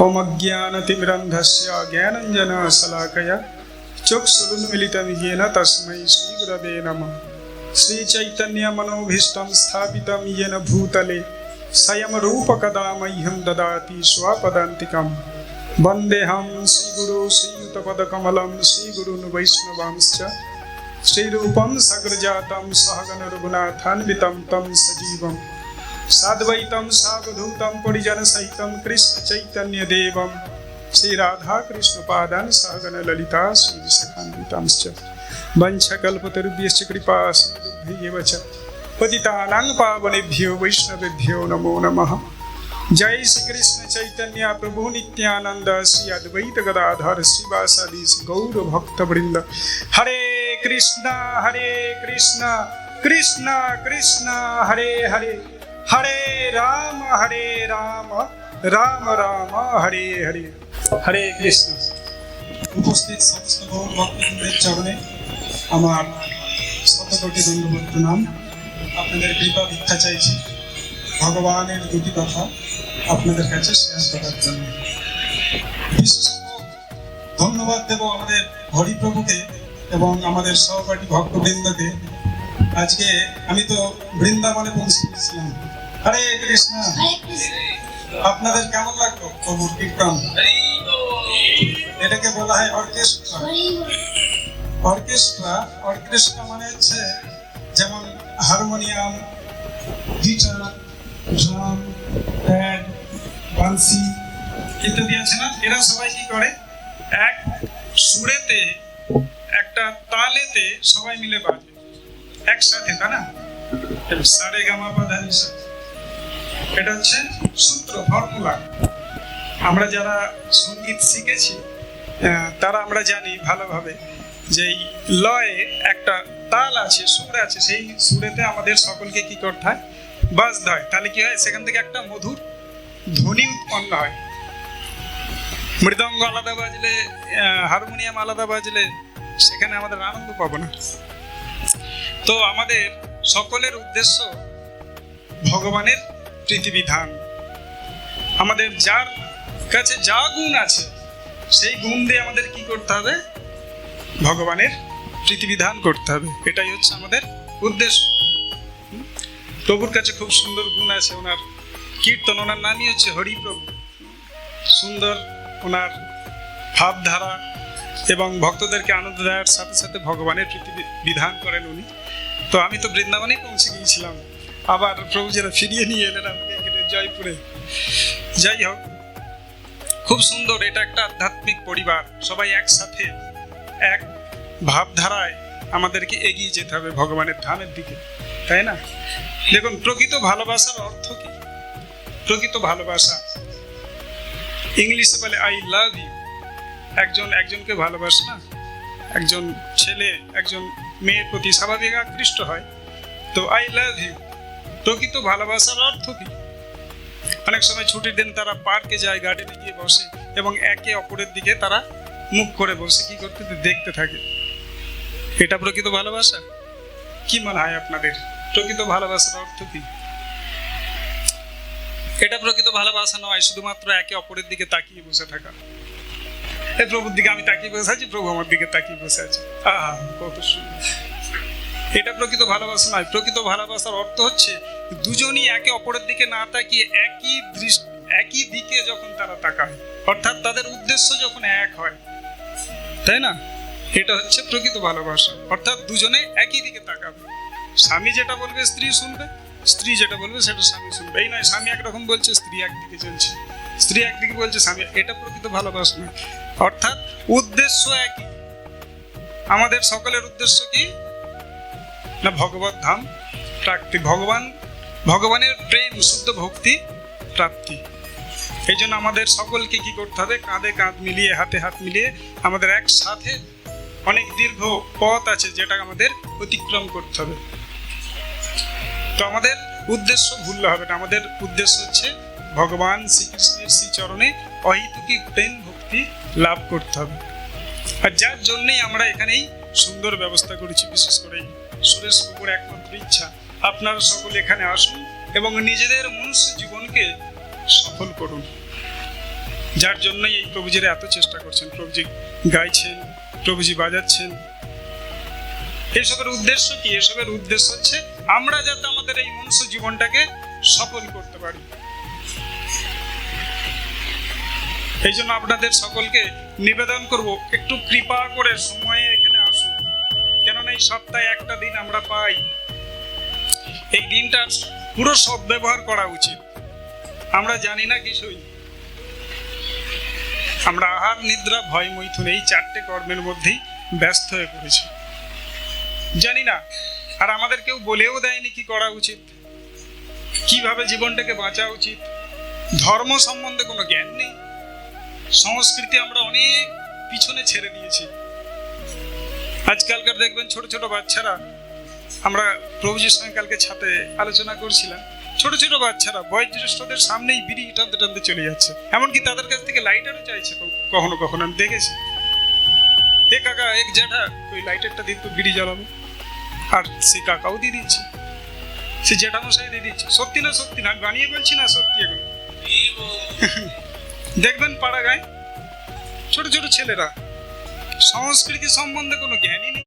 ओम अज्ञानतिमिरन्धस्य ज्ञानाञ्जनशलाकया चक्षुरुन्मीलितं येन तस्मै श्रीगुरवे नमः। श्रीचैतन्यमनोभीष्टं स्थापितं येन भूतले स्वयं रूपकदा मह्यं ददाति स्वपदान्तिकं। वन्देऽहं श्रीगुरु श्रीयुतपदकमलं श्रीगुरून् वैष्णवांश्च श्रीरूपं सग्रजातं सहगण रघुनाथान्वितं तं सजीवं साद्वैतं सावधूतं परिजनसहितं कृष्ण चैतन्य देवं श्री राधा कृष्ण पादान् सहगण ललिता श्रीविशाखान्वितांश्च वंशकल्पतरुभ्यश्च कृपा सिन्धुभ्यैव च पतितानां पावनेभ्यो वैष्णवेभ्यो नमो नमः। जय श्री कृष्ण चैतन्य प्रभु नित्यानंद श्री अद्वैत गदाधर श्रीवासादि गौर भक्त वृंद। हरे कृष्णा कृष्ण कृष्ण हरे हरे, हरे राम राम राम हरे हरे। हरे कृष्ण। উপস্থিত সমস্ত গৌর ভক্তবৃন্দের চরণে আমার শতকোটি দণ্ডবত প্রণাম। আপনাদের কৃপা ভিক্ষা চাইছি ভগবানের দুটি কথা আপনাদের কাছে শেয়ার করার জন্য। বিশেষত ধন্যবাদ দেব আমাদের হরিপ্রভুকে এবং আমাদের সহপাঠী ভক্তবৃন্দকে। আজকে আমি তো বৃন্দাবনে পৌঁছে গেছিলাম। হরে কৃষ্ণ। আপনাদের কেমন লাগলো প্রভুর কীর্তন? এটাকে বলা হয় অর্কেস্ট্রা। অর্কেস্ট্রা মানে হচ্ছে যেমন হারমোনিয়াম, গিটার, ড্রাম, প্যাড, বাঁশি ইত্যাদি আছে না, এরা সবাই কি করে এক সুরেতে একটা তালেতে সবাই মিলে বাজে একসাথে, তাই না? সারে গামা পা ধা নি সা, এটা হচ্ছে সূত্র, ফর্মুলা। আমরা যারা সঙ্গীত শিখেছি তারা আমরা জানি ভালোভাবে যে লয়ে একটা তাল আছে, সুর আছে, সেই সুরেতে আমাদের সকলকে কি করতে হয়, বাজতে হয়। তাহলে কি হয়, সেখান থেকে একটা মধুর ধ্বনি উৎপন্ন হয়। মৃদঙ্গ আলাদা বাজলে, হারমোনিয়াম আলাদা বাজলে সেখানে আমাদের আনন্দ পাবো না। তো আমাদের সকলের উদ্দেশ্য ভগবানের প্রীতিবিধান। আমাদের যার কাছে যা গুণ আছে সেই গুণ দিয়ে আমাদের কি করতে হবে, ভগবানের প্রীতিবিধান করতে হবে। এটাই হচ্ছে আমাদের উদ্দেশ্য। প্রভুর কাছে খুব সুন্দর গুণ আছে, ওনার কীর্তন, ওনার নামই হচ্ছে হরিপ্রভু। সুন্দর ওনার ভাবধারা এবং ভক্তদেরকে আনন্দ দেওয়ার সাথে সাথে ভগবানের প্রীতিবিধান করেন উনি। তো আমি তো বৃন্দাবনেই পৌঁছে গিয়েছিলাম, আবার প্রভু যারা ফিরিয়ে নিয়ে এলেন আমাকে এখানে জয়পুরে। যাই হোক, খুব সুন্দর। এটা একটা আধ্যাত্মিক পরিবার, সবাই একসাথে এক ভাবধারায় আমাদেরকে এগিয়ে যেতে হবে ভগবানের ধামের দিকে, তাই না? দেখুন, প্রকৃত ভালোবাসার অর্থ কি? প্রকৃত ভালোবাসা ইংলিশে বলে আই লাভ ইউ। একজনকে ভালোবাসে না, একজন ছেলে একজন মেয়ের প্রতি স্বাভাবিক আকৃষ্ট হয়, তো আই লাভ ইউ। প্রকৃত ভালোবাসার অর্থ কি? অনেক সময় ছুটির দিন তারা পার্কে যায়, গার্ডেনে গিয়ে বসে এবং একে অপরের দিকে তারা মুখ করে বসে কি করতে, দেখতে থাকে। এটা প্রকৃত ভালোবাসা? কি মনে হয় আপনাদের, প্রকৃত ভালোবাসার অর্থ কি? এটা প্রকৃত ভালোবাসা নয় শুধুমাত্র একে অপরের দিকে তাকিয়ে বসে থাকা। এই প্রভুর দিকে আমি তাকিয়ে বসে আছি, প্রভু আমার দিকে তাকিয়ে বসে আছে, আহা কত সুন্দর। এটা প্রকৃত ভালোবাসা নয়। প্রকৃত ভালোবাসার অর্থ হচ্ছে দুজনই একে অপরের দিকে না তাকিয়ে একই দিকে যখন তারা তাকায়, অর্থাৎ তাদের উদ্দেশ্য যখন এক হয়, তাই না? এটা হচ্ছে প্রকৃত ভালোবাসা। অর্থাৎ দুজনে একই দিকে তাকাবে, স্বামী যেটা বলবে স্ত্রী শুনবে, স্ত্রী যেটা বলবে সেটা স্বামী শুনবে। এই নয় স্বামী একরকম বলছে, স্ত্রী একদিকে চলছে, স্ত্রী একদিকে বলছে, স্বামী। এটা প্রকৃত ভালোবাসা নয়। অর্থাৎ উদ্দেশ্য একই। আমাদের সকলের উদ্দেশ্য কি না, ভগবত ধাম প্রাপ্তি, ভগবানের প্রেম, শুদ্ধ ভক্তি প্রাপ্তি। এই জন্য আমাদের সকলকে কি করতে হবে, কাঁধে কাঁধ মিলিয়ে, হাতে হাত মিলিয়ে আমাদের একসাথে অনেক দীর্ঘ পথ আছে যেটা আমাদের অতিক্রম করতে হবে। তো আমাদের উদ্দেশ্য ভুললে হবে না। আমাদের উদ্দেশ্য হচ্ছে ভগবান শ্রীকৃষ্ণের শ্রীচরণে অহেতুকী প্রেম ভক্তি লাভ করতে হবে। আর যার জন্যই আমরা এখানেই সুন্দর ব্যবস্থা করেছি। বিশেষ করে সুরেশ বাবুর একমাত্র ইচ্ছা আপনারা সকলে এখানে আসুন এবং নিজেদের মনুষ্য জীবনকে সফল করুন। যার জন্যই এই প্রভুজিরা এত চেষ্টা করছেন, প্রভুজি গাইছেন, প্রভুজি বাজাচ্ছেন। এসবের উদ্দেশ্য কি? এসবের উদ্দেশ্য হচ্ছে আমরা যাতে আমাদের এই মনুষ্য জীবনটাকে সফল করতে পারি। এই জন্য আপনাদের সকলকে নিবেদন করব, একটু কৃপা করে সময়ে এখানে আসুন। কেননা এই সপ্তাহে একটা দিন আমরা পাই, এই দিনটার পুরো সদ্ব্যবহার করা উচিত। আমরা জানি না কিছুই, আমরা আহার নিদ্রা ভয় মৈথুন এই 4টে কর্মের মধ্যেই ব্যস্ত হয়ে পড়েছি, জানি না। আর আমাদের কেউ বলেও দেয়নি কি করা উচিত, কিভাবে জীবনটাকে বাঁচা উচিত। ধর্ম সম্বন্ধে কোনো জ্ঞান নেই, সংস্কৃতি আমরা অনেক পিছনে ছেড়ে দিয়েছি। আজকালকার দেখবেন ছোট ছোট বাচ্চারা, আমরা প্রভুজির সঙ্গে কালকে ছাতে আলোচনা করছিলাম, ছোট ছোট বাচ্চারা বয়োজ্যেষ্ঠদের সামনেই বিড়ি টানতে টানতে চলে যাচ্ছে, এমনকি তাদের কাছ থেকে লাইটারও চাইছে কখনো কখনো, আমি দেখেছি। এ কাকা, এক জ্যাঠা, ওই লাইটারটা দিন তো বিড়ি জ্বালাবো। আর সে কাকাও দিয়ে দিচ্ছে, সে জ্যাঠামশাই দিয়ে দিচ্ছে। সত্যি না সত্যি না, আমি বানিয়ে বলছি না, সত্যি এগুলো। দেখবেন পাড়া গায়ে ছোট ছোট ছেলেরা, সংস্কৃতি সম্বন্ধে কোনো জ্ঞানই নেই।